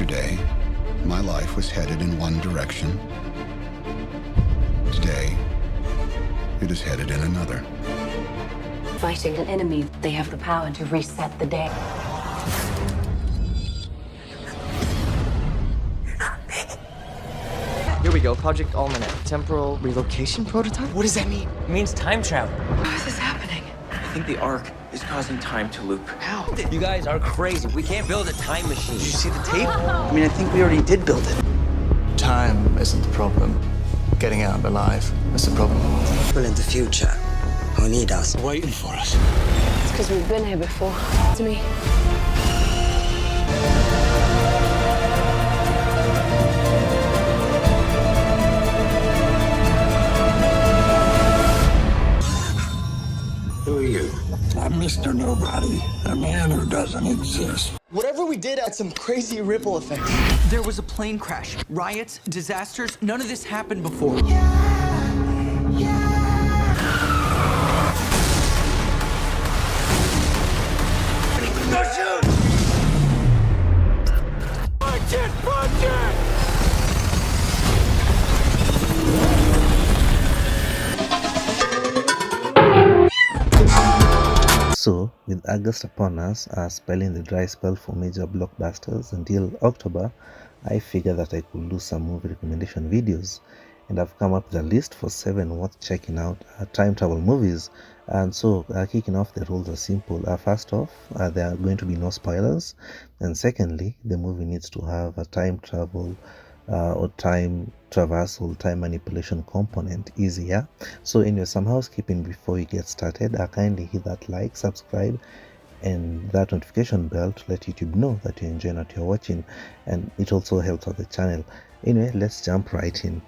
Yesterday, my life was headed in one direction. Today, it is headed in another. Fighting an enemy, they have the power to reset the day. Here we go, Project Almanac. Temporal relocation prototype? What does that mean? It means time travel. How is this happening? I think the arc is causing time to loop. How? You guys are crazy. We can't build a time machine. Did you see the tape? I mean, I think we already did build it. Time isn't the problem. Getting out alive is the problem. People in the future who need us. Waiting for us. It's because we've been here before. To me. Who are you? I'm Mr. Nobody, a man who doesn't exist. Whatever we did had some crazy ripple effect. There was a plane crash, riots, disasters. None of this happened before. So, with August upon us, spelling the dry spell for major blockbusters until October, I figured that I could do some movie recommendation videos, and I've come up with a list for 7 worth checking out time travel movies. And so, kicking off, the rules are simple. First off, there are going to be no spoilers, and secondly, the movie needs to have a time travel or time traversal, time manipulation component easier. So anyway, some housekeeping before you get started. Kindly hit that like, subscribe, and that notification bell to let YouTube know that you're enjoying what you're watching, and it also helps out the channel. Anyway, let's jump right in.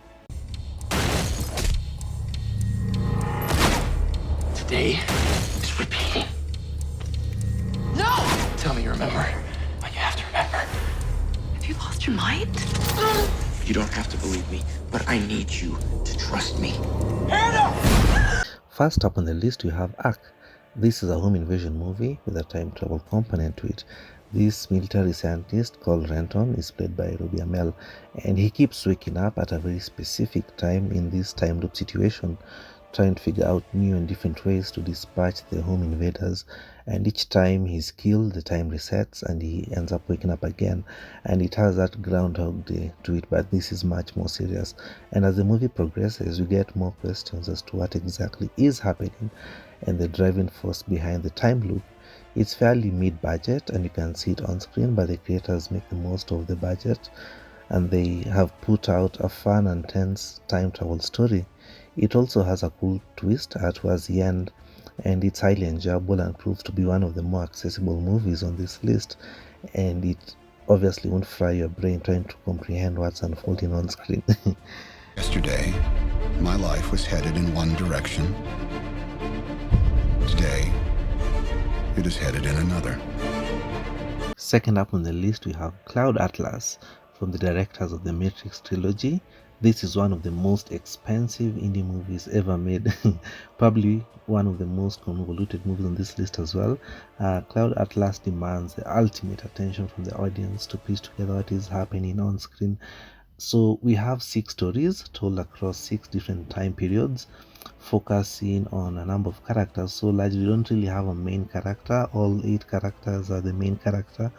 Today is repeating. No! Tell me you remember, but you have to remember. Have you lost your mind? You don't have to believe me, but I need you to trust me. First up on the list, we have Ark. This is a home invasion movie with a time travel component to it. This military scientist called Renton is played by Robbie Amell, and he keeps waking up at a very specific time in this time loop situation, trying to figure out new and different ways to dispatch the home invaders. And each time he's killed, the time resets and he ends up waking up again, and it has that Groundhog Day to it, but this is much more serious. And as the movie progresses, we get more questions as to what exactly is happening and the driving force behind the time loop. It's fairly mid-budget and you can see it on screen, but the creators make the most of the budget and they have put out a fun and tense time travel story. It also has a cool twist towards the end, and it's highly enjoyable and proves to be one of the more accessible movies on this list, and it obviously won't fry your brain trying to comprehend what's unfolding on screen. Yesterday, my life was headed in one direction. Today, it is headed in another. Second up on the list, we have Cloud Atlas from the directors of the Matrix trilogy. This is one of the most expensive indie movies ever made, probably one of the most convoluted movies on this list as well. Cloud Atlas demands the ultimate attention from the audience to piece together what is happening on screen. So we have 6 stories told across 6 different time periods, focusing on a number of characters. So largely we don't really have a main character. All 8 characters are the main character,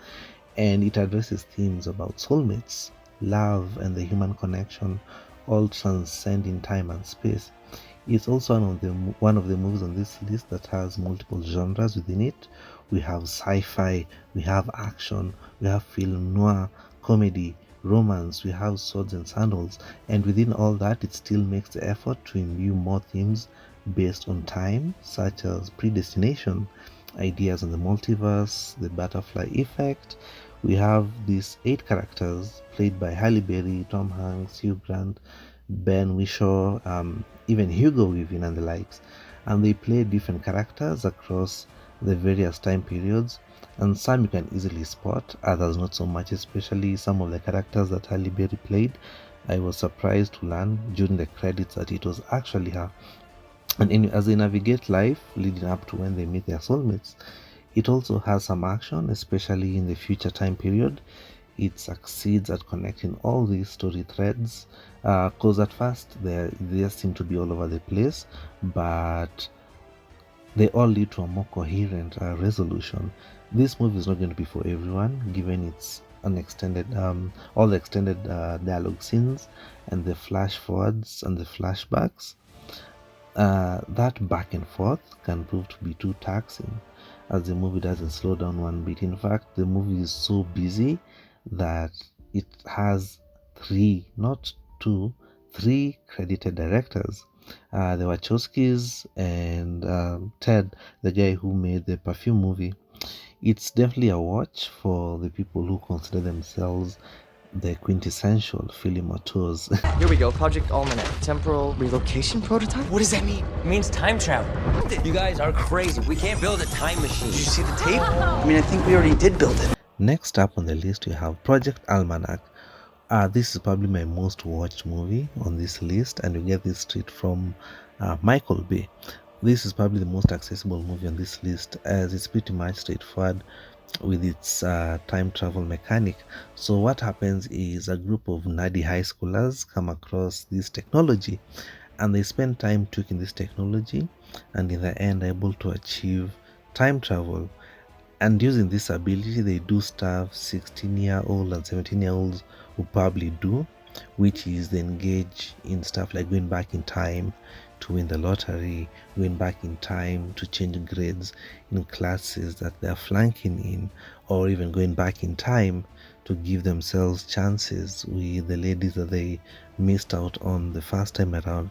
and it addresses themes about soulmates, love, and the human connection, all transcending time and space. It's also one of the movies on this list that has multiple genres within it. We have sci-fi, we have action, we have film noir, comedy, romance, we have swords and sandals, and within all that it still makes the effort to imbue more themes based on time, such as predestination, ideas on the multiverse, the butterfly effect. We have these 8 characters played by Halle Berry, Tom Hanks, Hugh Grant, Ben Whishaw, even Hugo Weaving and the likes, and they play different characters across the various time periods, and some you can easily spot, others not so much, especially some of the characters that Halle Berry played. I was surprised to learn during the credits that it was actually her. And as they navigate life leading up to when they meet their soulmates, it also has some action, especially in the future time period. it succeeds at connecting all these story threads, because at first they just seem to be all over the place, but they all lead to a more coherent resolution. This movie is not going to be for everyone, given its unextended, all the extended dialogue scenes and the flash forwards and the flashbacks. That back and forth can prove to be too taxing, as the movie doesn't slow down one bit. In fact, the movie is so busy that it has three, not two, three credited directors. The Wachowskis and Ted, the guy who made the Perfume movie. It's definitely a watch for the people who consider themselves the quintessential film auteurs. Here we go, Project Almanac, temporal relocation prototype? What does that mean? It means time travel. You guys are crazy. We can't build a time machine. Did you see the tape? I mean, I think we already did build it. Next up on the list, we have Project Almanac. This is probably my most watched movie on this list, and you get this straight from Michael Bay. This is probably the most accessible movie on this list, as it's pretty much straightforward with its time travel mechanic. So what happens is a group of nerdy high schoolers come across this technology, and they spend time tweaking this technology, and in the end are able to achieve time travel. And using this ability, they do stuff 16-year-old and 17-year-olds will probably do, which is they engage in stuff like going back in time to win the lottery, going back in time to change grades in classes that they're flunking in, or even going back in time to give themselves chances with the ladies that they missed out on the first time around.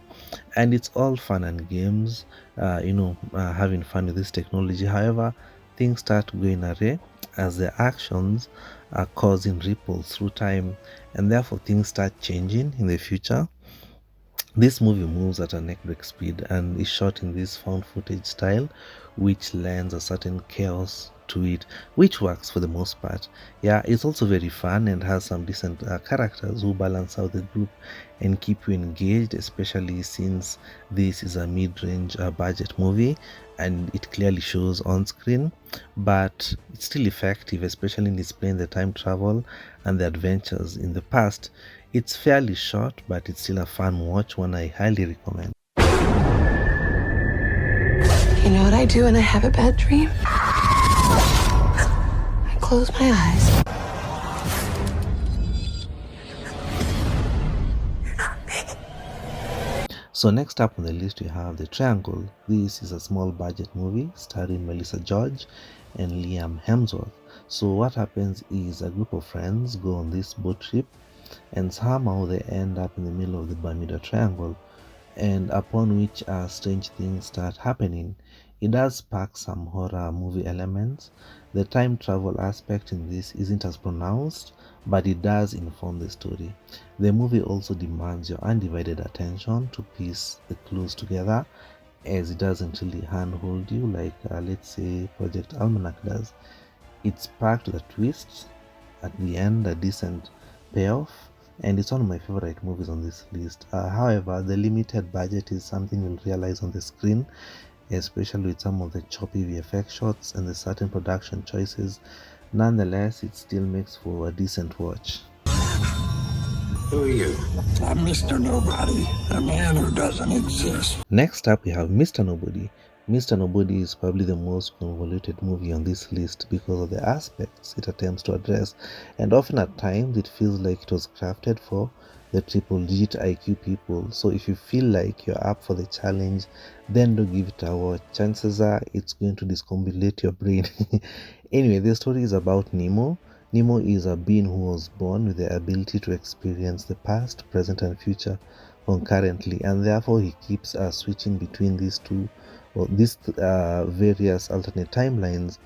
And it's all fun and games, having fun with this technology. However, things start going array as their actions are causing ripples through time, and therefore things start changing in the future. This movie moves at a neckbreak speed and is shot in this found footage style, which lends a certain chaos to it, which works for the most part. Yeah, it's also very fun and has some decent characters who balance out the group and keep you engaged, especially since this is a mid-range budget movie and it clearly shows on screen, but it's still effective, especially in displaying the time travel and the adventures in the past. It's fairly short, but it's still a fun watch, one I highly recommend. You know what I do when I have a bad dream? I close my eyes. So next up on the list we have The Triangle. This is a small budget movie starring Melissa George and Liam Hemsworth. So what happens is a group of friends go on this boat trip, and somehow they end up in the middle of the Bermuda Triangle, and upon which strange things start happening. It does pack some horror movie elements. The time travel aspect in this isn't as pronounced, but it does inform the story. The movie also demands your undivided attention to piece the clues together, as it doesn't really handhold you like let's say Project Almanac does. It's packed with a twist at the end, a decent payoff, and it's one of my favorite movies on this list. However, the limited budget is something you'll realize on the screen, especially with some of the choppy VFX shots and the certain production choices. Nonetheless, it still makes for a decent watch. Who are you? I'm Mr. Nobody, a man who doesn't exist. Next up, we have Mr. Nobody. Mr. Nobody is probably the most convoluted movie on this list because of the aspects it attempts to address, and often at times it feels like it was crafted for the triple G IQ people. So if you feel like you're up for the challenge, then don't give it a watch. Chances are it's going to discombobulate your brain. Anyway, the story is about Nemo. Nemo is a being who was born with the ability to experience the past, present, and future concurrently, and therefore he keeps switching between these various alternate timelines.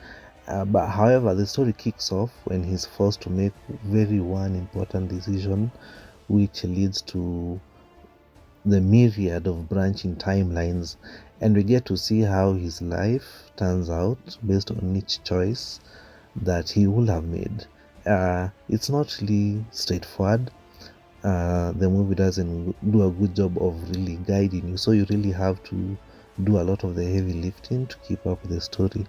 But however, the story kicks off when he's forced to make one important decision, which leads to the myriad of branching timelines, and we get to see how his life turns out based on each choice that he would have made. It's not really straightforward. The movie doesn't do a good job of really guiding you, so you really have to do a lot of the heavy lifting to keep up with the story.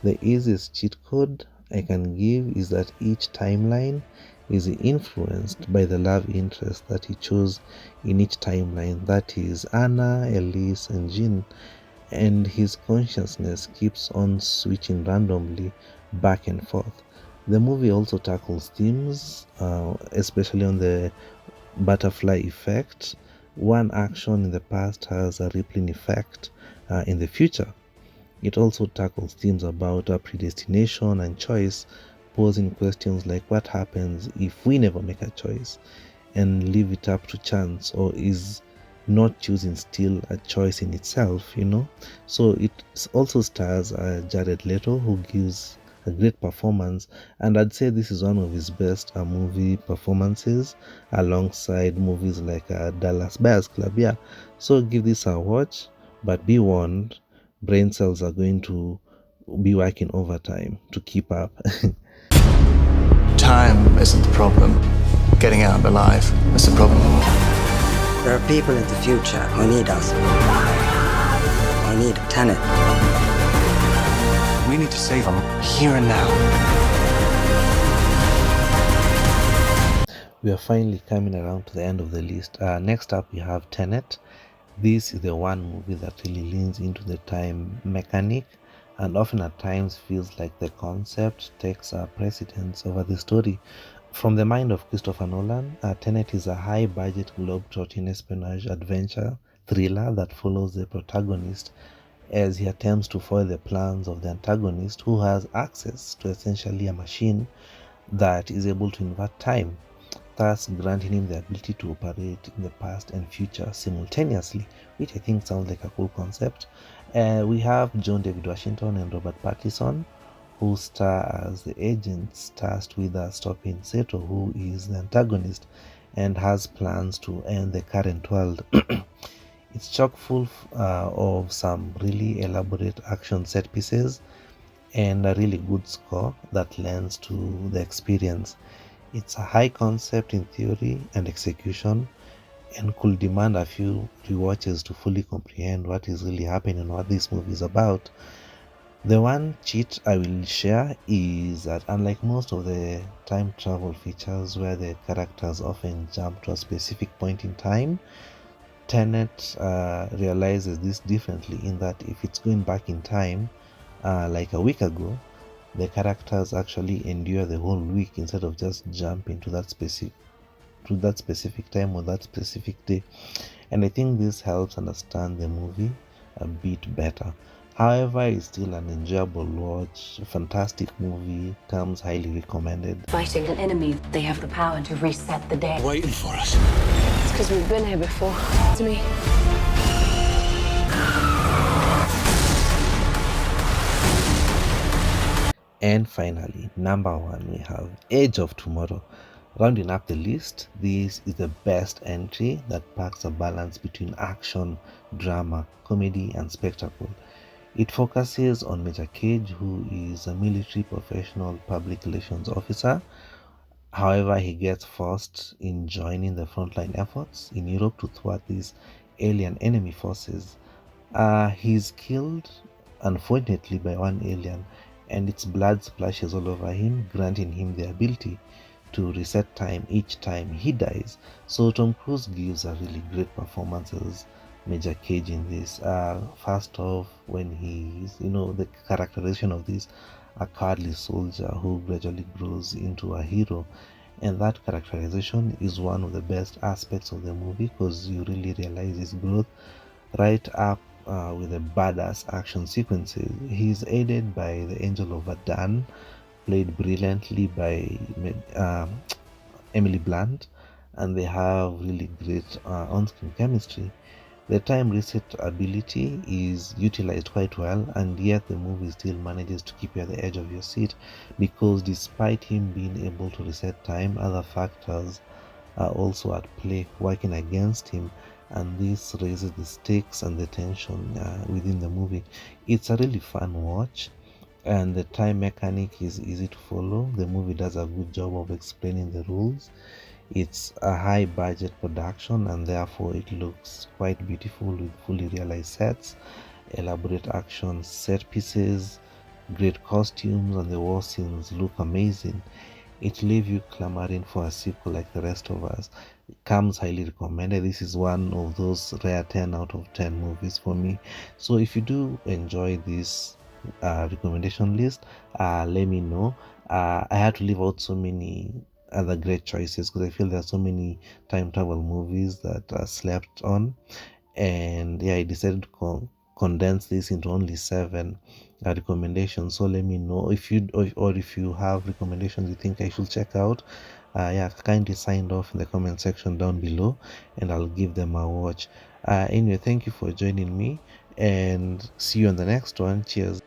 The easiest cheat code I can give is that each timeline is influenced by the love interest that he chose in each timeline, that is Anna, Elise, and Jean, and his consciousness keeps on switching randomly back and forth. The movie also tackles themes, especially on the butterfly effect. One action in the past has a rippling effect in the future. It also tackles themes about predestination and choice, posing questions like what happens if we never make a choice and leave it up to chance, or is not choosing still a choice in itself, So it also stars Jared Leto, who gives a great performance, and I'd say this is one of his best movie performances, alongside movies like Dallas Buyers Club. Yeah, so give this a watch, but be warned, brain cells are going to be working overtime to keep up. Time isn't the problem. Getting out alive is the problem. There are people in the future who need us. I need a tenant. We need to save them here and now. We are finally coming around to the end of the list. Next up, we have Tenet. This is the one movie that really leans into the time mechanic, and often at times feels like the concept takes precedence over the story. From the mind of Christopher Nolan, Tenet is a high-budget globe-trotting espionage adventure thriller that follows the protagonist as he attempts to foil the plans of the antagonist, who has access to essentially a machine that is able to invert time, thus granting him the ability to operate in the past and future simultaneously, which I think sounds like a cool concept. We have John David Washington and Robert Pattinson, who star as the agents tasked with stopping Seto, who is the antagonist and has plans to end the current world. It's chock full of some really elaborate action set pieces and a really good score that lends to the experience. It's a high concept in theory and execution, and could demand a few rewatches to fully comprehend what is really happening and what this movie is about. The one cheat I will share is that, unlike most of the time travel features where the characters often jump to a specific point in time, Tenet realizes this differently, in that if it's going back in time, like a week ago, the characters actually endure the whole week instead of just jumping to that specific time or that specific day. And I think this helps understand the movie a bit better. However, it's still an enjoyable watch, fantastic movie, comes highly recommended. Fighting an enemy, they have the power to reset the day. Waiting for us. It's because we've been here before. To me. And finally, number one, we have Age of Tomorrow. Rounding up the list, this is the best entry that packs a balance between action, drama, comedy, and spectacle. It focuses on Major Cage, who is a military professional public relations officer. However, he gets forced in joining the frontline efforts in Europe to thwart these alien enemy forces. He's killed, unfortunately, by one alien, and its blood splashes all over him, granting him the ability to reset time each time he dies. So Tom Cruise gives a really great performance as Major Cage in this. First off, when he's, the characterization of this a cowardly soldier who gradually grows into a hero, and that characterization is one of the best aspects of the movie, because you really realize his growth, right up with the badass action sequences. He's aided by the Angel of Adan, played brilliantly by Emily Blunt, and they have really great on-screen chemistry. The time reset ability is utilized quite well, and yet the movie still manages to keep you at the edge of your seat, because despite him being able to reset time, other factors are also at play working against him, and this raises the stakes and the tension within the movie. It's a really fun watch, and the time mechanic is easy to follow. The movie does a good job of explaining the rules. It's a high budget production, and therefore it looks quite beautiful with fully realized sets, elaborate action set pieces, great costumes, and the war scenes look amazing. it leave you clamoring for a sequel like the rest of us. It comes highly recommended. This is one of those rare 10 out of 10 movies for me. So if you do enjoy this recommendation list, let me know. I had to leave out so many other great choices because I feel there are so many time travel movies that are slept on, and yeah, I decided to condense this into only 7 recommendations. So let me know if you or if you have recommendations you think I should check out. Yeah, kindly sign off in the comment section down below and I'll give them a watch. Anyway, thank you for joining me and see you on the next one. Cheers.